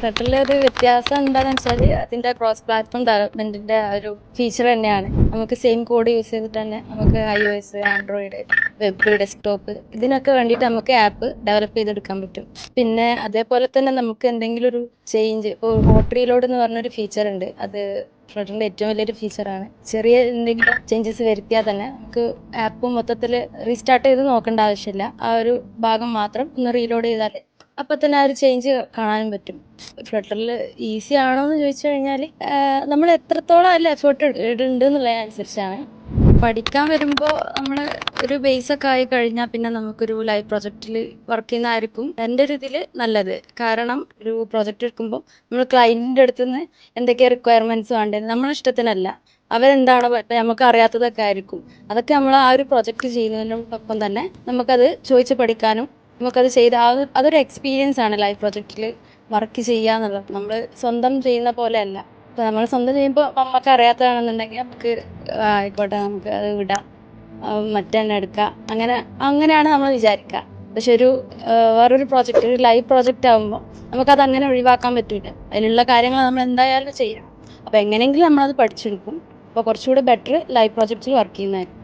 ഫ്ലട്ടറിലെ ഒരു വ്യത്യാസം എന്താണെന്ന് വെച്ചാൽ അതിൻ്റെ ക്രോസ് പ്ലാറ്റ്ഫോം ഡെവലപ്മെൻറ്റിൻ്റെ ഒരു ഫീച്ചർ തന്നെയാണ്. നമുക്ക് സെയിം കോഡ് യൂസ് ചെയ്തിട്ട് തന്നെ നമുക്ക് iOS, ആൻഡ്രോയിഡ്, വെബ്, ഡെസ്ക്ടോപ്പ് ഇതിനൊക്കെ വേണ്ടിയിട്ട് നമുക്ക് ആപ്പ് ഡെവലപ്പ് ചെയ്തെടുക്കാൻ പറ്റും. പിന്നെ അതേപോലെ തന്നെ നമുക്ക് എന്തെങ്കിലും ഒരു ചേഞ്ച്, ഇപ്പോൾ ഹോട്ട് റീലോഡ് എന്ന് പറഞ്ഞൊരു ഫീച്ചർ ഉണ്ട്. അത് ഫ്ലട്ടറിൻ്റെ ഏറ്റവും വലിയൊരു ഫീച്ചറാണ്. ചെറിയ എന്തെങ്കിലും ചേഞ്ചസ് വരുത്തിയാൽ തന്നെ നമുക്ക് ആപ്പ് മൊത്തത്തിൽ റീസ്റ്റാർട്ട് ചെയ്ത് നോക്കേണ്ട ആവശ്യമില്ല. ആ ഒരു ഭാഗം മാത്രം ഒന്ന് റീലോഡ് ചെയ്താൽ അപ്പം തന്നെ ആ ഒരു ചേഞ്ച് കാണാനും പറ്റും. ഫ്ലട്ടറിൽ ഈസി ആണോ എന്ന് ചോദിച്ചു കഴിഞ്ഞാൽ നമ്മൾ എത്രത്തോളം അതിൽ എഫേർട്ട് ഇടുന്നുണ്ട് എന്നുള്ളതിനനുസരിച്ചാണ്. പഠിക്കാൻ വരുമ്പോൾ നമ്മൾ ഒരു ബേസൊക്കെ ആയി കഴിഞ്ഞാൽ പിന്നെ നമുക്കൊരു ലൈവ് പ്രൊജക്റ്റിൽ വർക്ക് ചെയ്യുന്നതായിരിക്കും എൻ്റെ ഒരു ഇതിൽ നല്ലത്. കാരണം ഒരു പ്രൊജക്റ്റ് എടുക്കുമ്പോൾ നമ്മൾ ക്ലയൻറ്റിൻ്റെ അടുത്ത് നിന്ന് എന്തൊക്കെയാണ് റിക്വയർമെൻറ്റ്സ് വേണ്ടത് നമ്മളെ ഇഷ്ടത്തിനല്ല, അവരെന്താണോ നമുക്ക് അറിയാത്തതൊക്കെ ആയിരിക്കും. അതൊക്കെ നമ്മൾ ആ ഒരു പ്രൊജക്റ്റ് ചെയ്യുന്നതിനോടൊപ്പം തന്നെ നമുക്കത് ചോദിച്ച് പഠിക്കാനും നമുക്കത് ചെയ്ത് അതൊരു എക്സ്പീരിയൻസ് ആണ് ലൈവ് പ്രൊജക്റ്റിൽ വർക്ക് ചെയ്യുക എന്നുള്ളത്. നമ്മൾ സ്വന്തം ചെയ്യുന്ന പോലെ അല്ല. ഇപ്പോൾ നമ്മൾ സ്വന്തം ചെയ്യുമ്പോൾ നമുക്ക് അറിയാത്തതാണെന്നുണ്ടെങ്കിൽ നമുക്ക് ആയിക്കോട്ടെ നമുക്ക് അത് വിടാം, മറ്റെന്നെ എടുക്കാം, അങ്ങനെയാണ് നമ്മൾ വിചാരിക്കുക. പക്ഷെ വേറൊരു പ്രോജക്റ്റ്, ഒരു ലൈവ് പ്രോജക്റ്റ് ആകുമ്പോൾ നമുക്കത് അങ്ങനെ ഒഴിവാക്കാൻ പറ്റില്ല. അതിനുള്ള കാര്യങ്ങൾ നമ്മൾ എന്തായാലും ചെയ്യണം. അപ്പോൾ എങ്ങനെയെങ്കിലും നമ്മളത് പഠിച്ചെടുക്കും. അപ്പോൾ കുറച്ചുകൂടി ബെറ്റർ ലൈവ് പ്രോജക്റ്റിൽ വർക്ക് ചെയ്യുന്നതായിരിക്കും.